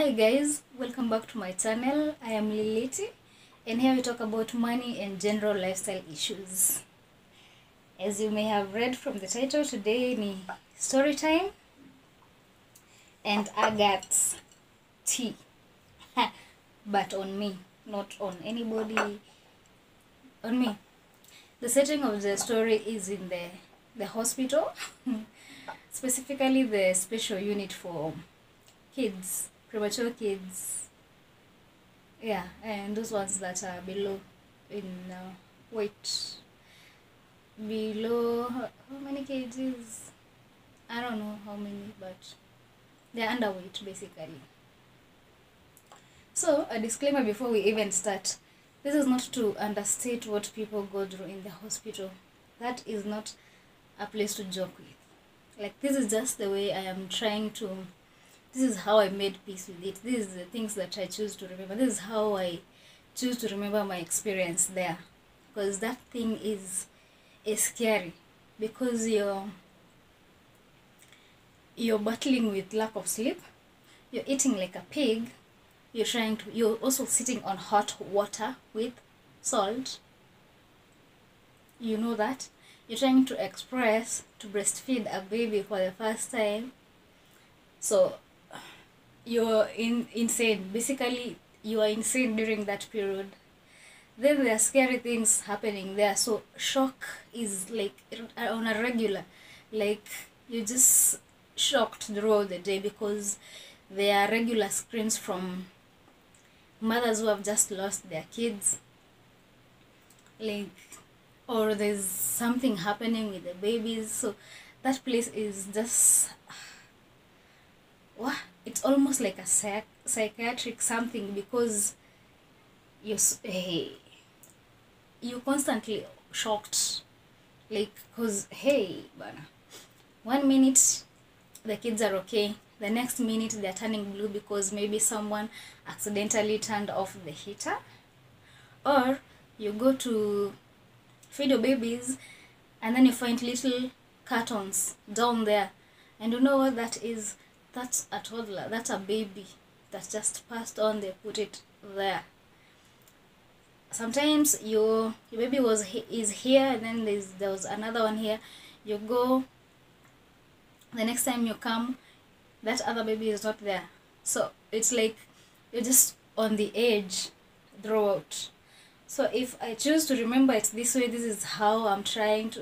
Hi guys, welcome back to my channel. I am Leleti, and here we talk about money and general lifestyle issues. As you may have read from the title, today ni story time and I got tea. But on me, not on anybody, on me. The setting of the story is in the hospital, specifically the special unit for kids, premature kids. Yeah, and those ones that are below in weight. Below, how many kgs? I don't know how many, but they're underweight basically. So, a disclaimer before we even start. This is not to understate what people go through in the hospital. That is not a place to joke with. Like, this is just the way I am trying to, this is how I made peace with it. This is the things that I choose to remember. This is how I choose to remember my experience there. Because that thing is scary. Because you're battling with lack of sleep. You're eating like a pig. You're also sitting on hot water with salt. You know that. You're trying to breastfeed a baby for the first time. So you're insane. Basically, you are insane during that period. Then there are scary things happening there. So shock is like on a regular. Like, you're just shocked throughout the day because there are regular screams from mothers who have just lost their kids. Like, or there's something happening with the babies. So that place is just, it's almost like a psychiatric something, because you're constantly shocked. Like, because hey bana, 1 minute the kids are okay, the next minute they're turning blue because maybe someone accidentally turned off the heater. Or you go to feed your babies and then you find little cartons down there, and you know what that is? That's a toddler, that's a baby that just passed on. They put it there. Sometimes your baby is here, and then there was another one here. You go, the next time you come, that other baby is not there. So it's like you're just on the edge throughout. So if I choose to remember it this way, this is how this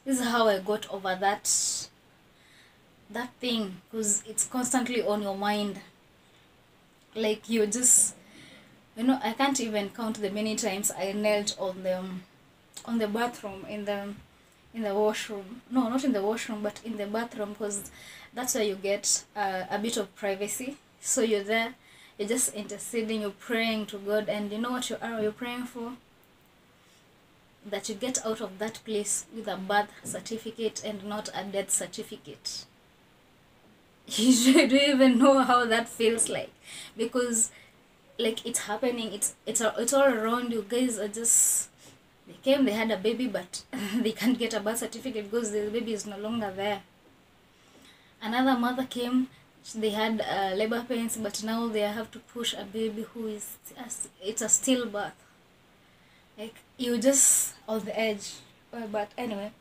is how I got over that thing, because it's constantly on your mind. Like, you just, I can't even count the many times I knelt on the bathroom, in the washroom. No, not in the washroom, but in the bathroom, because that's where you get a bit of privacy. So you're there, you're just interceding, you're praying to God, and you know what you're praying for? That you get out of that place with a birth certificate and not a death certificate. You don't even know how that feels like, because like, it's happening, it's all around you. Guys are just, they had a baby, but they can't get a birth certificate because the baby is no longer there. Another mother came, they had labor pains, but now they have to push a baby who is, it's a stillbirth. Like, you just on the edge. But anyway,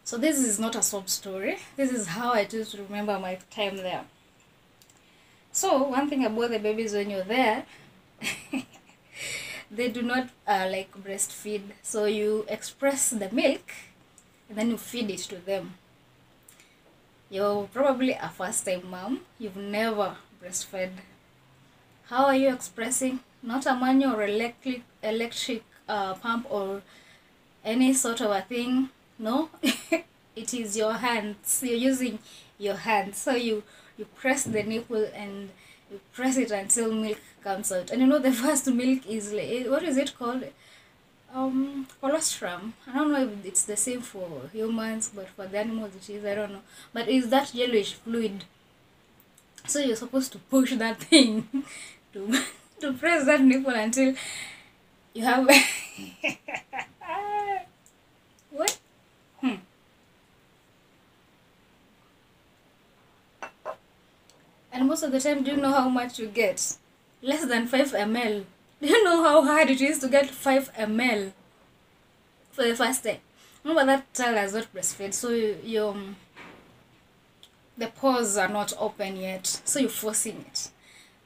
so this is not a sob story. This is how I choose to remember my time there. So one thing about the babies, when you're there, they do not like breastfeed. So you express the milk and then you feed it to them. You're probably a first-time mom. You've never breastfed. How are you expressing? Not a manual or electric pump or any sort of a thing. No, it is your hands. You're using your hands. So you press the nipple and you press it until milk comes out. And the first milk is like, what is it called? Colostrum. I don't know if it's the same for humans, but for the animals it is, I don't know. But it's that yellowish fluid. So you're supposed to push that thing to press that nipple until you have what? And And most of the time, do you know how much you get? Less than 5 ml. Do you know how hard it is to get 5 ml for the first time? Remember, that child has not breastfed, so the pores are not open yet, so you're forcing it.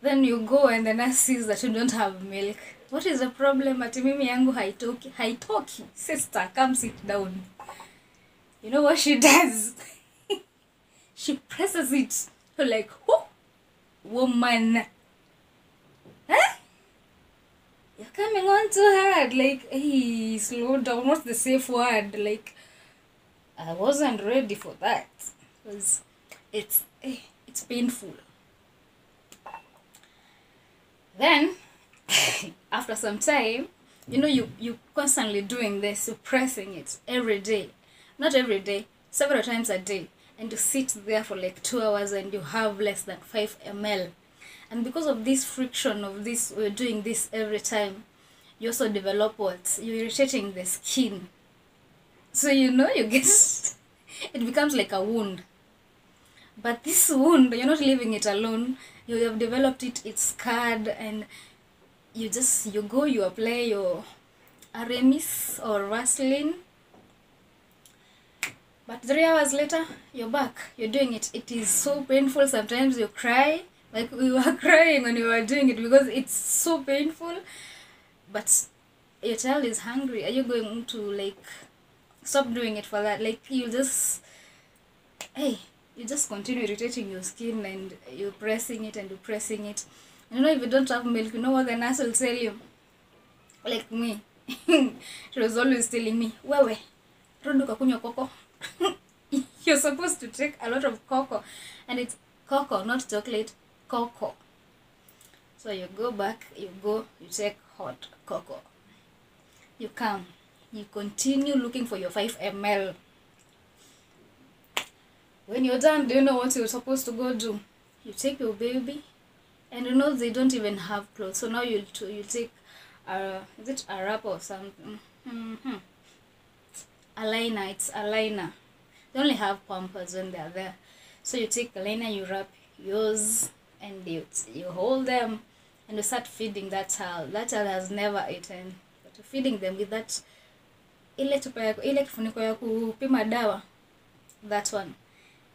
Then you go and the nurse sees that you don't have milk. What is the problem? Ati mimi yangu haitoki. Sister, come sit down. You know what she does? She presses it. You're like, whoo, woman. Huh? You're coming on too hard. Like, hey, slow down. What's the safe word? Like, I wasn't ready for that. Because it's painful. Then, after some time, you constantly doing this, you're pressing it every day. Not every day, several times a day. And you sit there for like 2 hours and you have less than 5 ml. And because of this friction of this, we're doing this every time, you also develop you're irritating the skin. So you get, it becomes like a wound. But this wound, you're not leaving it alone. You have developed it, it's scarred, and you apply your Aramis or Vaseline. But 3 hours later, you're back. You're doing it. It is so painful. Sometimes you cry. Like we were crying when you were doing it because it's so painful. But your child is hungry. Are you going to like stop doing it for that? Like you just continue irritating your skin and you're pressing it and you're pressing it. If you don't have milk, you know what the nurse will tell you? Like me. She was always telling me, wewe, rudi ukakunywa cocoa. You're supposed to take a lot of cocoa. And it's cocoa, not chocolate, cocoa. So you go back, you take hot cocoa. You come. You continue looking for your 5 ml. When you're done, do you know what you're supposed to go do? You take your baby, and they don't even have clothes. So now you take, is it a wrap or something? A liner, it's a liner. They only have Pampers when they're there. So you take a liner, you wrap yours, and you hold them, and you start feeding that child. That child has never eaten, but you're feeding them with that ile kifuniko ya kupima dawa, that one.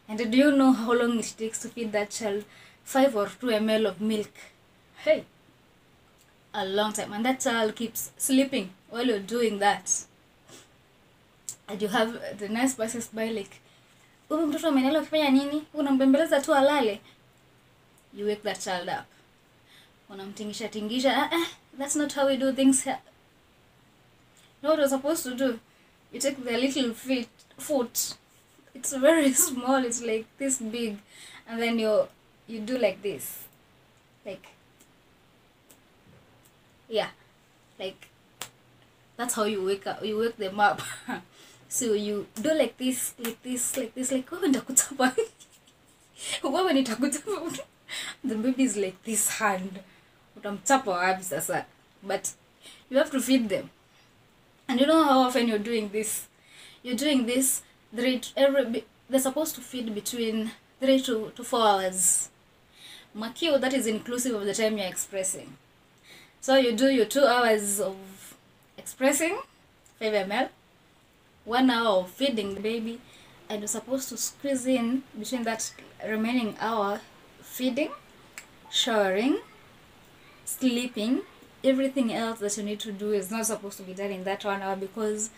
And do you know how long it takes to feed that child 5 or 2 ml of milk? Hey, a long time. And that child keeps sleeping while you're doing that. And you have the nurse passes by like, huyu mtoto amenelewa kufanya nini? Unambembeleza tu alale. You wake that child up. Unamtingisha. That's not how we do things here. You know what you're supposed to do? You take the little foot. It's very small. It's like this big. And then you do like this. Like, yeah. Like, that's how you wake them up. So you do like this, like wewe nitakutapa. Wewe nitakutapa. The baby is like this hand. Utamtapa wapi sasa? But you have to feed them. And you know how often you're doing this? You're doing this, they're supposed to feed between 3 to 4 hours. Makio, that is inclusive of the time you're expressing. So you do your 2 hours of expressing, 5 ml, 1 hour of feeding the baby, and you're supposed to squeeze in between that remaining hour feeding, showering, sleeping. Everything else that you need to do is not supposed to be done in that 1 hour because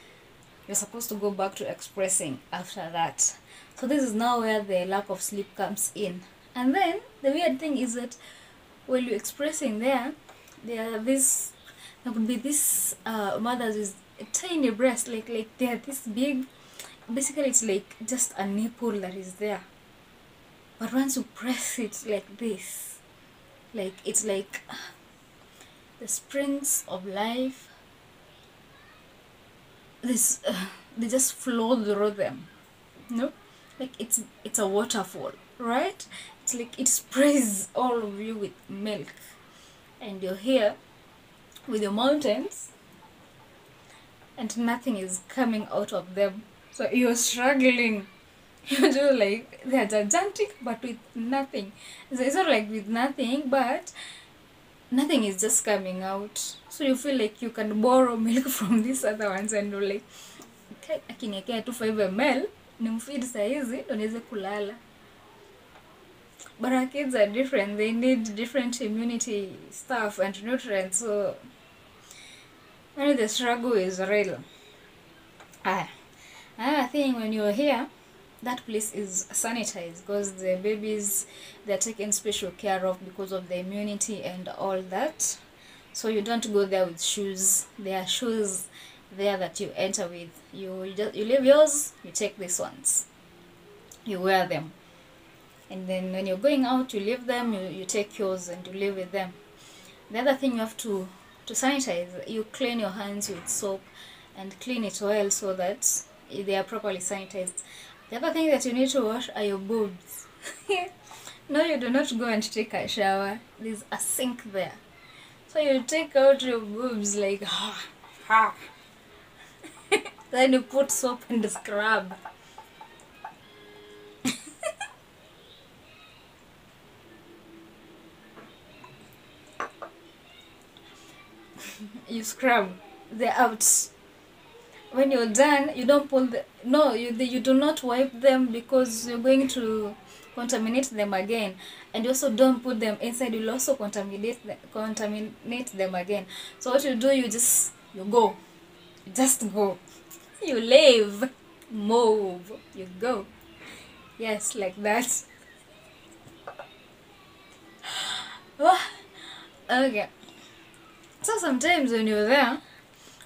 you're supposed to go back to expressing after that. So this is now where the lack of sleep comes in. And then the weird thing is that when you're expressing there could be this mothers with a tiny breast, like they're this big. Basically it's like just a nipple that is there. But once you press it like this, like it's like the springs of life, they just flow through them. Like it's a waterfall, right? It's like it sprays all of you with milk, and you're here with your mountains and nothing is coming out of them. So you're struggling You do like they're gigantic but with nothing. So it's not like with nothing, but nothing is just coming out. So you feel like you can borrow milk from these other ones and you're like, okay, akiniekea tu 5 ml nimfeed saizi ndo niweze kulala. But our kids are different. They need different immunity stuff and nutrients. So the struggle is real. I think when you're here, that place is sanitized because the babies, they're taken special care of because of the immunity and all that. So you don't go there with shoes. There are shoes there that you enter with. You leave yours, you take these ones, you wear them, and then when you're going out, you leave them, you take yours and you live with them. The other thing you have to sanitize, you clean your hands with soap and clean it well so that they are properly sanitized. The other thing that you need to wash are your boobs. No, you do not go and take a shower. There's a sink there. So you take out your boobs like, then you put soap and scrub. You scrub. They're out. When you're done, you don't pull you do not wipe them because you're going to contaminate them again, and you also don't put them inside. You'll also contaminate them again. So what you do, you go, you leave, move, you go. Yes, like that. Okay. So sometimes when you're there,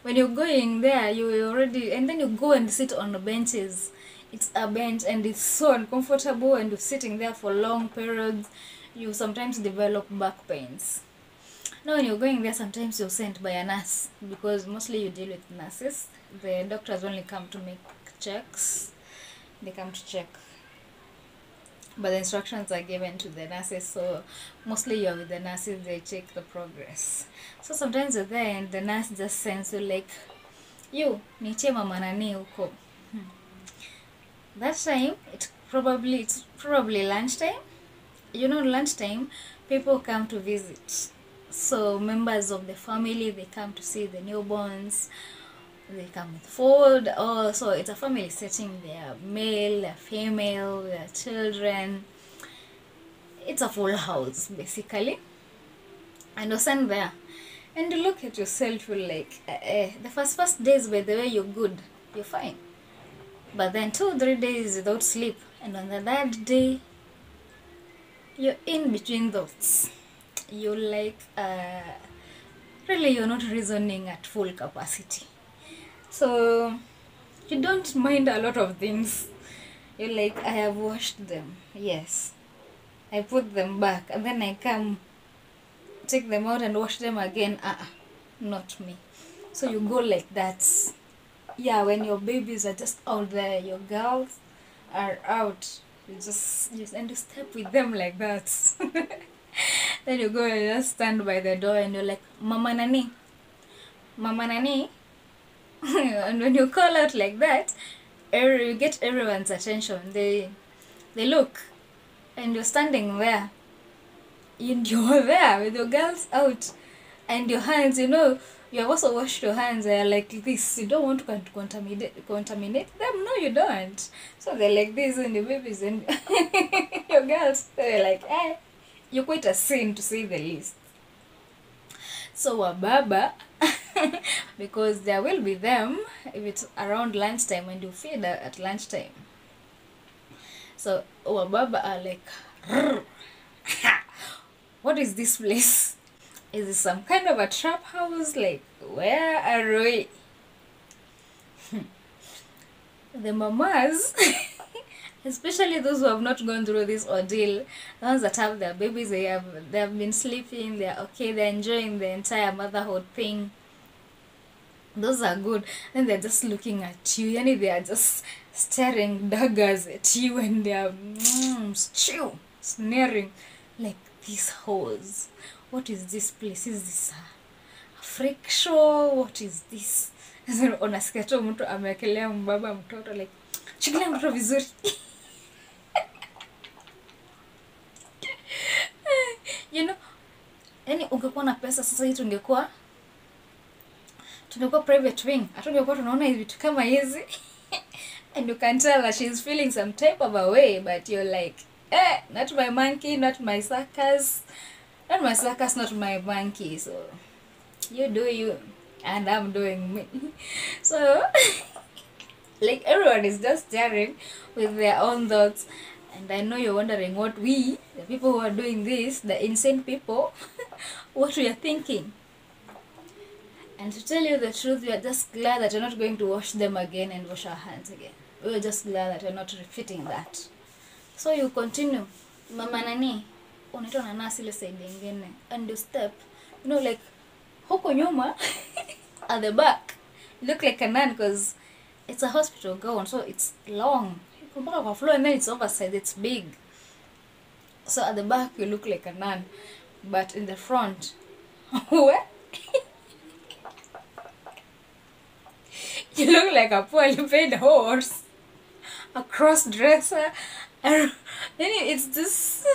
when you're going there, you already, and then you go and sit on the benches. It's a bench and it's so uncomfortable, and you're sitting there for long periods. You sometimes develop back pains. Now when you're going there, sometimes you're sent by a nurse because mostly you deal with nurses. The doctors only come to make checks. They come to check, but the instructions are given to the nurses, so mostly you're with the nurses. They check the progress. So sometimes you're there and the nurse just sends you like, you niche mama nani huko. That time it's probably lunchtime. You know, lunchtime people come to visit. So members of the family, they come to see the newborns. They come with food. So it's a family setting. They are male, they are female, they are children. It's a full house basically. And you're sent there, and you look at yourself, you're like, the first days, by the way, you're good, you're fine. But then 2-3 days without sleep, and on the third day, you're in between thoughts. You're like, really, you're not reasoning at full capacity. So you don't mind a lot of things. You're like, I have washed them, yes, I put them back, and then I come take them out and wash them again. Not me. So you go like that. Yeah, when your babies are just out there, your girls are out, you just and you step with them like that. Then you go and just stand by the door and you're like, mama nani, mama nani. And when you call out like that, you get everyone's attention. They look, and you're standing there, and you're there with your girls out, and your hands, you have also washed your hands. They're like this. You don't want to contaminate them. No, you don't. So they're like this, and your babies and your girls, they're like, you're quite a scene, to say the least. So wababa, because there will be them if it's around lunchtime, and you feed at lunchtime. So wababa are like, what is this place? Is it some kind of a trap house? Like, where are we? The mamas, especially those who have not gone through this ordeal, the ones that have their babies, they have been sleeping, they're okay, they're enjoying the entire motherhood thing. Those are good. And they're just looking at you. Yani they are just staring daggers at you, and they're sneering like, these holes. What is this place? Is this a freak show? What is this? Unasikia tu mtu amekelea mbaba mtoto like, shikilia mtoto vizuri. ungekuwa na pesa sasa hii tungekuwa private wing, hatungekuwa tunaona hivi vitu kama hizi. And you can tell that she's feeling some type of a way, but you're like, not my monkey, not my circus, not my monkey. So you do you, and I'm doing me. So like everyone is just staring with their own thoughts. And I know you're wondering what we, the people who are doing this, the insane people, what we are thinking. And to tell you the truth, we are just glad that you're not going to wash them again and wash our hands again. We are just glad that you're not repeating that. So you continue. Mama nani, unaitwa na nasi ile side nyingine. And you step, like, huko nyuma, at the back, you look like a nun because it's a hospital gown, so it's long. You come back on floor and then it's oversized, it's big. So at the back, you look like a nun. But in the front, what? You look like a poorly paid horse, a cross-dresser, and it's this.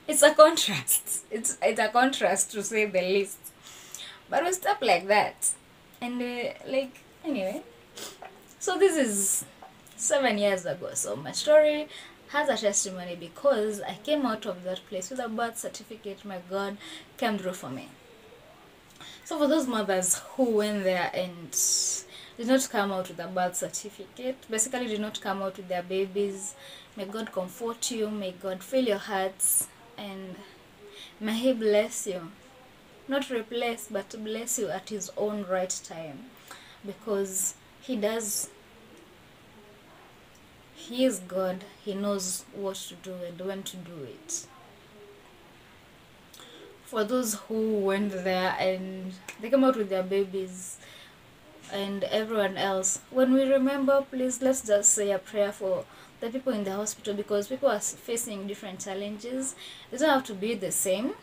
It's a contrast. It's a contrast to say the least. But we stop like that, and anyway. So this is 7 years ago. So my story has a testimony because I came out of that place with a birth certificate. My God came through for me. So for those mothers who went there and did not come out with a birth certificate, basically did not come out with their babies, may God comfort you, may God fill your hearts, and may He bless you. Not replace, but bless you at His own right time. Because He does. He is God. He knows what to do and when to do it. For those who went there and they came out with their babies and everyone else, when we remember, please let's just say a prayer for the people in the hospital, because people are facing different challenges. They don't have to be the same.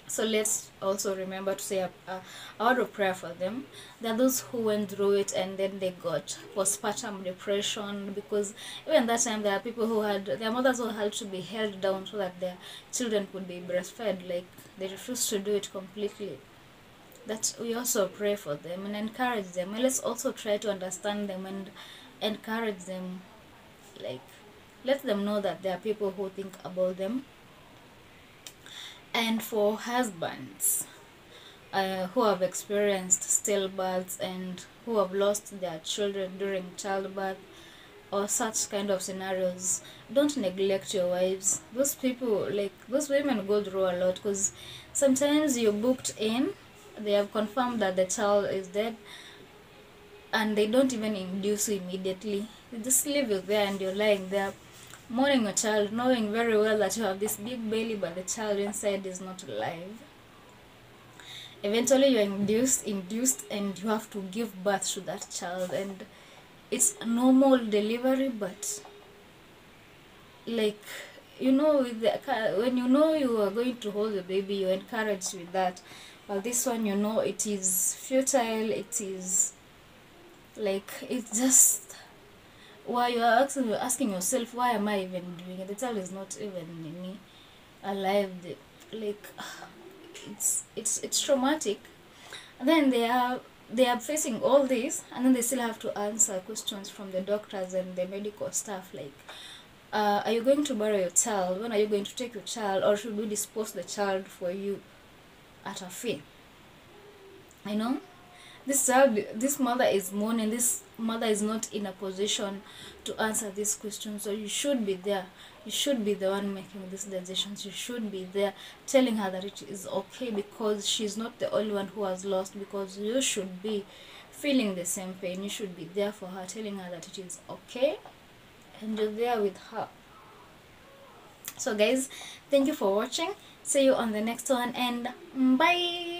So let's also remember to say a word of prayer for them. There are those who went through it and then they got postpartum depression, because even that time there are people who had, their mothers who had to be held down so that their children could be breastfed. Like, they refused to do it completely. That we also pray for them and encourage them. And let's also try to understand them and encourage them. Like, let them know that there are people who think about them. And for husbands who have experienced stillbirths and who have lost their children during childbirth or such kind of scenarios, don't neglect your wives. Those people, like, those women go through a lot, because sometimes you're booked in, they have confirmed that the child is dead, and they don't even induce you immediately. They just leave you there and you're lying there mourning your child, knowing very well that you have this big belly but the child inside is not alive. Eventually you're induced and you have to give birth to that child, and it's a normal delivery, but like, with when you are going to hold the baby, you're encouraged with that. But this one, it is futile, it is like, it's just, why you're asking yourself, why am I even doing it? The child is not even alive. Like, it's traumatic. And then they are facing all this, and then they still have to answer questions from the doctors and the medical staff, like, are you going to bury your child? When are you going to take your child? Or should we dispose the child for you at a fee? This mother is mourning. This mother is not in a position to answer these questions. So you should be there. You should be the one making these decisions. You should be there telling her that it is okay, because she's not the only one who has lost, because you should be feeling the same pain. You should be there for her, telling her that it is okay, and you're there with her. So guys, thank you for watching. See you on the next one, and bye.